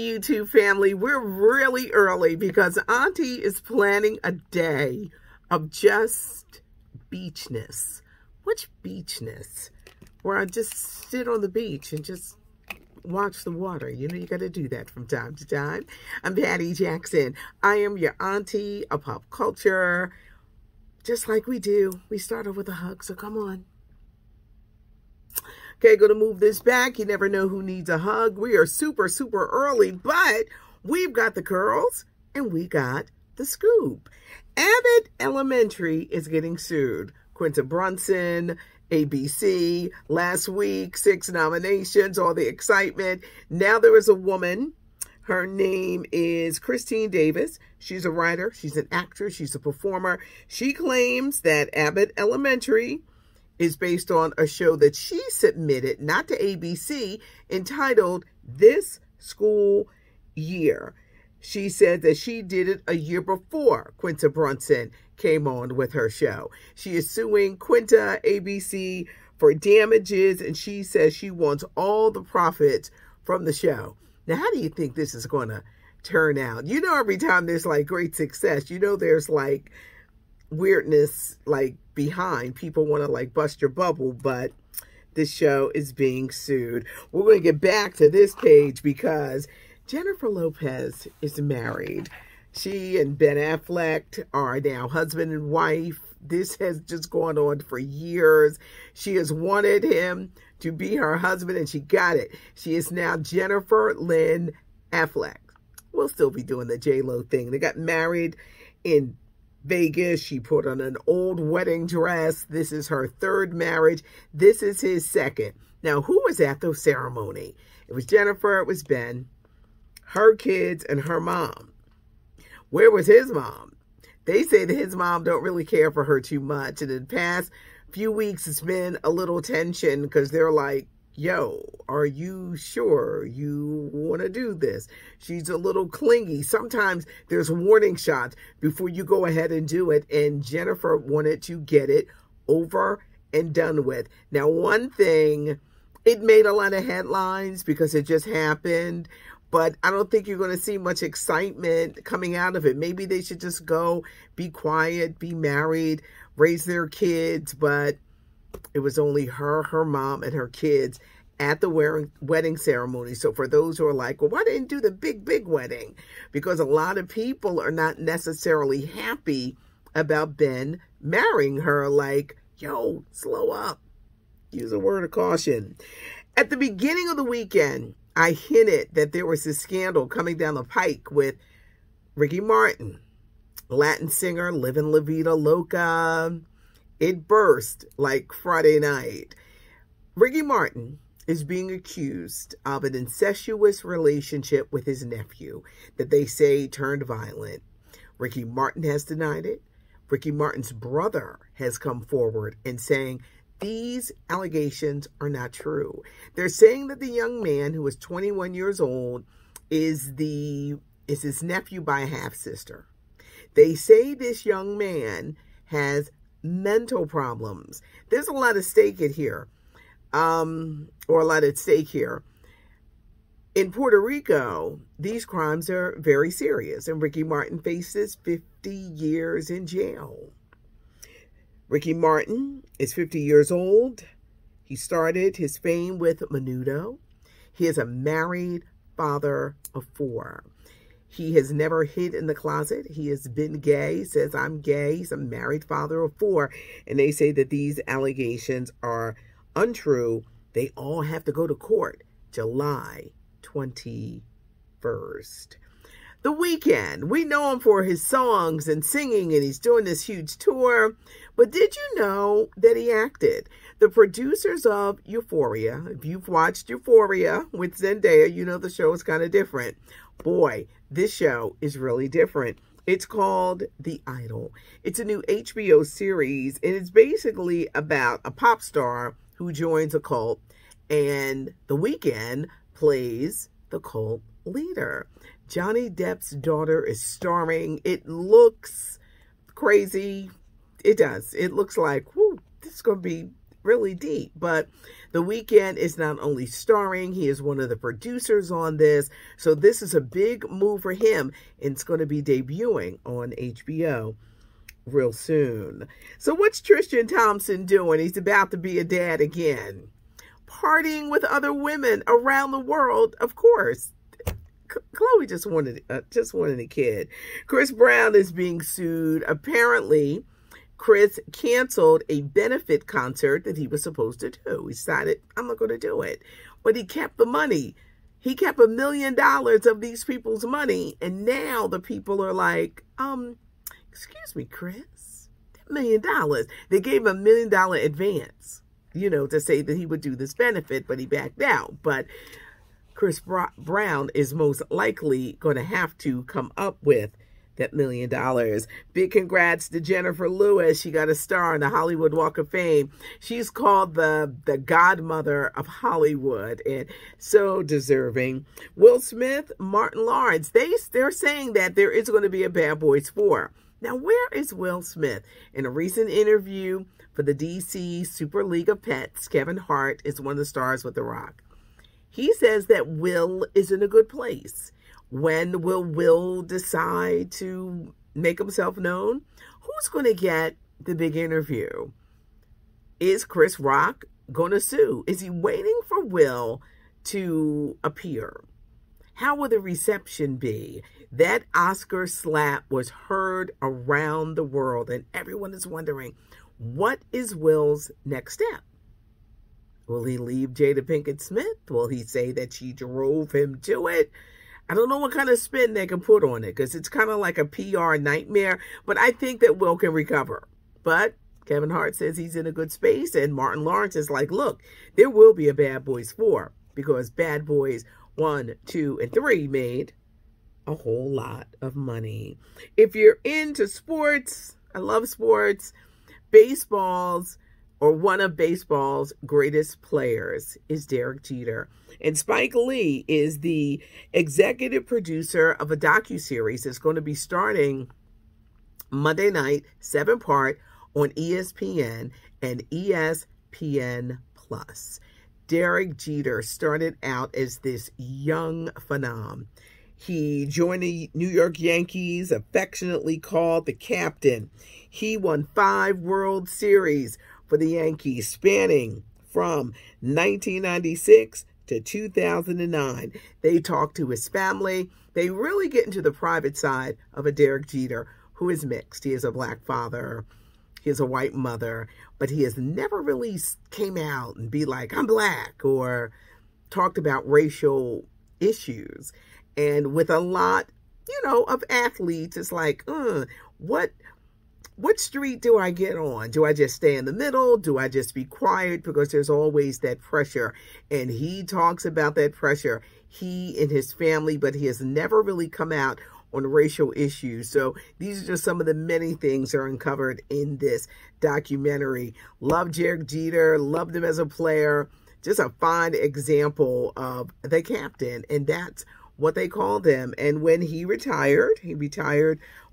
YouTube family, we're really early because Auntie is planning a day of just beachness. Which beachness? Where I just sit on the beach and just watch the water. You know, you got to do that from time to time. I'm Patty Jackson. I am your auntie of pop culture. Just like we do, we started with a hug, so come on. Okay, going to move this back. You never know who needs a hug. We are super early, but we've got the curls and we got the scoop. Abbott Elementary is getting sued. Quinta Brunson, ABC, last week, 6 nominations, all the excitement. Now there is a woman. Her name is Christine Davis. She's a writer. She's an actress. She's a performer. She claims that Abbott Elementary is based on a show that she submitted, not to ABC, entitled This School Year. She said that she did it a year before Quinta Brunson came on with her show. She is suing Quinta, ABC, for damages, and she says she wants all the profits from the show. Now, how do you think this is going to turn out? You know, every time there's like great success, you know, there's like weirdness like behind. People want to like bust your bubble, but this show is being sued. We're going to get back to this page because Jennifer Lopez is married. She and Ben Affleck are now husband and wife. This has just gone on for years. She has wanted him to be her husband, and she got it. She is now Jennifer Lynn Affleck. We'll still be doing the J-Lo thing. They got married in Vegas. She put on an old wedding dress. This is her 3rd marriage. This is his 2nd. Now, who was at the ceremony? It was Jennifer, it was Ben, her kids, and her mom. Where was his mom? They say that his mom don't really care for her too much. And in the past few weeks, it's been a little tension because they're like, yo, are you sure you want to do this? She's a little clingy. Sometimes there's warning shots before you go ahead and do it. And Jennifer wanted to get it over and done with. Now, one thing, it made a lot of headlines because it just happened. But I don't think you're going to see much excitement coming out of it. Maybe they should just go, be quiet, be married, raise their kids. But it was only her mom, and her kids at the wedding ceremony. So for those who are like, well, why didn't you do the big wedding? Because a lot of people are not necessarily happy about Ben marrying her. Like, yo, slow up. Use a word of caution. At the beginning of the weekend, I hinted that there was this scandal coming down the pike with Ricky Martin, Latin singer, living La Vida Loca. It burst like Friday night. Ricky Martin is being accused of an incestuous relationship with his nephew that they say turned violent. Ricky Martin has denied it. Ricky Martin's brother has come forward and saying these allegations are not true. They're saying that the young man, who is 21 years old, is his nephew by a half-sister. They say this young man has mental problems. There's a lot at stake here, In Puerto Rico, these crimes are very serious, and Ricky Martin faces 50 years in jail. Ricky Martin is 50 years old. He started his fame with Menudo. He is a married father of 4. He has never hid in the closet. He has been gay. He says, I'm gay. He's a married father of 4. And they say that these allegations are untrue. They all have to go to court July 21st. The Weeknd, we know him for his songs and singing, and he's doing this huge tour. But did you know that he acted? The producers of Euphoria, if you've watched Euphoria with Zendaya, you know the show is kind of different. Boy, this show is really different. It's called The Idol. It's a new HBO series, and it's basically about a pop star who joins a cult, and The Weeknd plays the cult leader. Johnny Depp's daughter is starring. It looks crazy. It does. It looks like, whoo, this is going to be really deep. But The Weeknd is not only starring, he is one of the producers on this. So this is a big move for him, and it's going to be debuting on HBO real soon. So what's Tristan Thompson doing? He's about to be a dad again. Partying with other women around the world, of course. Chloe just wanted a kid. Chris Brown is being sued. Apparently, Chris canceled a benefit concert that he was supposed to do. He decided, I'm not going to do it. But he kept the money. He kept $1 million of these people's money. And now the people are like, excuse me, Chris, that $1 million. They gave him $1 million advance, to say that he would do this benefit, but he backed out. But Chris Brown is most likely going to have to come up with that $1 million. Big congrats to Jennifer Lewis. She got a star on the Hollywood Walk of Fame. She's called the godmother of Hollywood, and so deserving. Will Smith, Martin Lawrence, they're saying that there is going to be a Bad Boys 4. Now, where is Will Smith? In a recent interview for the DC Super League of Pets, Kevin Hart is one of the stars with The Rock. He says that Will is in a good place. When will Will decide to make himself known? Who's going to get the big interview? Is Chris Rock going to sue? Is he waiting for Will to appear? How will the reception be? That Oscar slap was heard around the world, and everyone is wondering, what is Will's next step? Will he leave Jada Pinkett Smith? Will he say that she drove him to it? I don't know what kind of spin they can put on it, because it's kind of like a PR nightmare. But I think that Will can recover. But Kevin Hart says he's in a good space. And Martin Lawrence is like, look, there will be a Bad Boys 4. Because Bad Boys 1, 2, and 3 made a whole lot of money. If you're into sports, I love sports, baseballs, or one of baseball's greatest players is Derek Jeter. And Spike Lee is the executive producer of a docuseries that's going to be starting Monday night, 7-part, on ESPN and ESPN+. Derek Jeter started out as this young phenom. He joined the New York Yankees, affectionately called the captain. He won 5 World Series for the Yankees, spanning from 1996 to 2009. They talk to his family. They really get into the private side of a Derek Jeter who is mixed. He has a black father. He has a white mother. But he has never really came out and be like, I'm black, or talked about racial issues. And with a lot, of athletes, it's like, what street do I get on? Do I just stay in the middle? Do I just be quiet? Because there's always that pressure. And he talks about that pressure, he and his family, but he has never really come out on racial issues. So these are just some of the many things that are uncovered in this documentary. Love Derek Jeter, loved him as a player. Just a fine example of the captain. And that's what they called him. And when he retired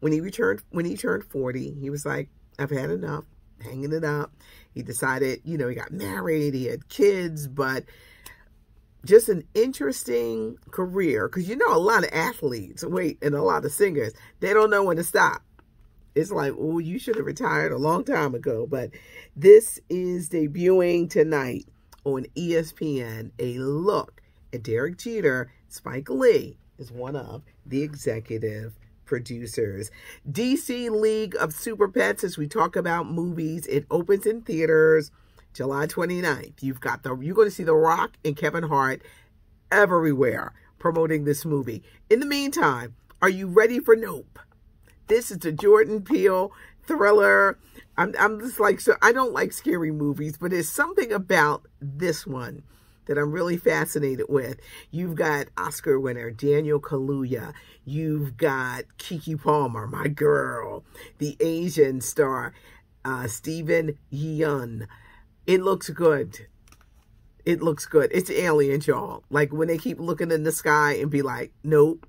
when he turned 40, he was like, I've had enough, hanging it up. He decided, he got married, he had kids, but just an interesting career. Because a lot of athletes, and a lot of singers, they don't know when to stop. It's like, oh, you should have retired a long time ago. But this is debuting tonight on ESPN, a look at Derek Jeter. Spike Lee is one of the executive producers. DC League of Super Pets, as we talk about movies, it opens in theaters July 29th. You're going to see The Rock and Kevin Hart everywhere promoting this movie. In the meantime, are you ready for Nope? This is the Jordan Peele thriller. I'm just like, so I don't like scary movies, but there's something about this one that I'm really fascinated with. You've got Oscar winner Daniel Kaluuya. You've got Keke Palmer, my girl. The Asian star, Steven Yeun. It looks good. It looks good. It's aliens, y'all. Like when they keep looking in the sky and be like, nope,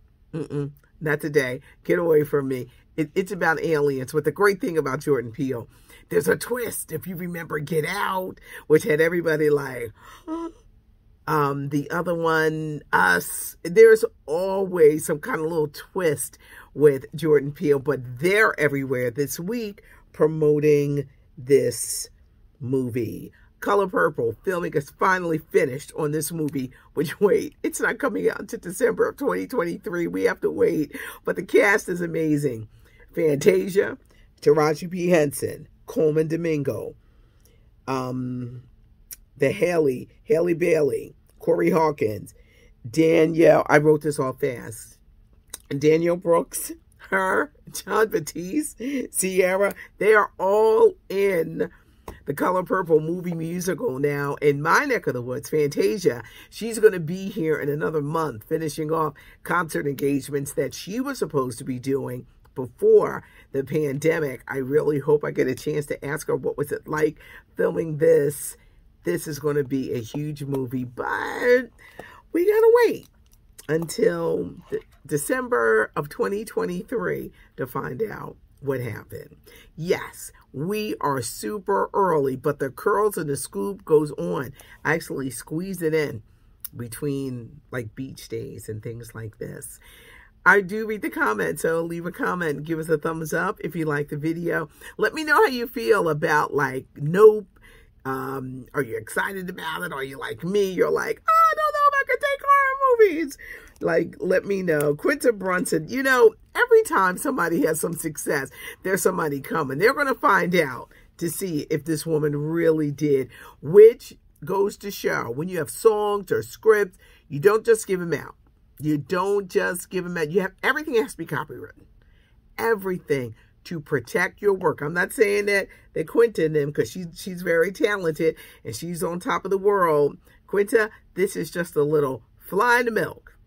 not today. Get away from me. It's about aliens. But the great thing about Jordan Peele, There's a twist. If you remember Get Out, which had everybody like, the other one, Us. There's always some kind of little twist with Jordan Peele, but they're everywhere this week promoting this movie. Color Purple filming is finally finished on this movie, which, wait, it's not coming out until December of 2023. We have to wait, but the cast is amazing. Fantasia, Taraji P. Henson, Coleman Domingo, the Haley Bailey, Corey Hawkins, Danielle, I wrote this all fast, Danielle Brooks, her, John Batiste, Sierra, they are all in the Color Purple movie musical. Now, in my neck of the woods, Fantasia, she's going to be here in another month, finishing off concert engagements that she was supposed to be doing before the pandemic. I really hope I get a chance to ask her what was it like filming this. This is going to be a huge movie, but we got to wait until December of 2023 to find out what happened. Yes, we are super early, but the Curls and the Scoop goes on. I actually squeeze it in between like beach days and things like this. I do read the comments, so leave a comment, give us a thumbs up if you like the video. Let me know how you feel about like Nope. Are you excited about it? Are you like me? You're like, oh, I don't know if I could take horror movies. Like, let me know. Quinta Brunson, you know, every time somebody has some success, there's somebody coming. They're going to find out to see if this woman really did, which goes to show when you have songs or scripts, you don't just give them out. You don't just give them out. You have, everything has to be copywritten. Everything to protect your work. I'm not saying that Quinta and them, because she's very talented and she's on top of the world. Quinta, this is just a little fly in the milk.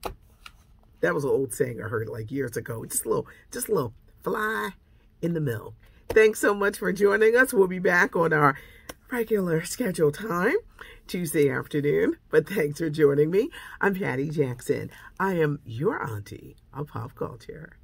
That was an old saying I heard like years ago. Just a little fly in the milk. Thanks so much for joining us. We'll be back on our regular scheduled time, Tuesday afternoon. But thanks for joining me. I'm Patty Jackson. I am your auntie of pop culture.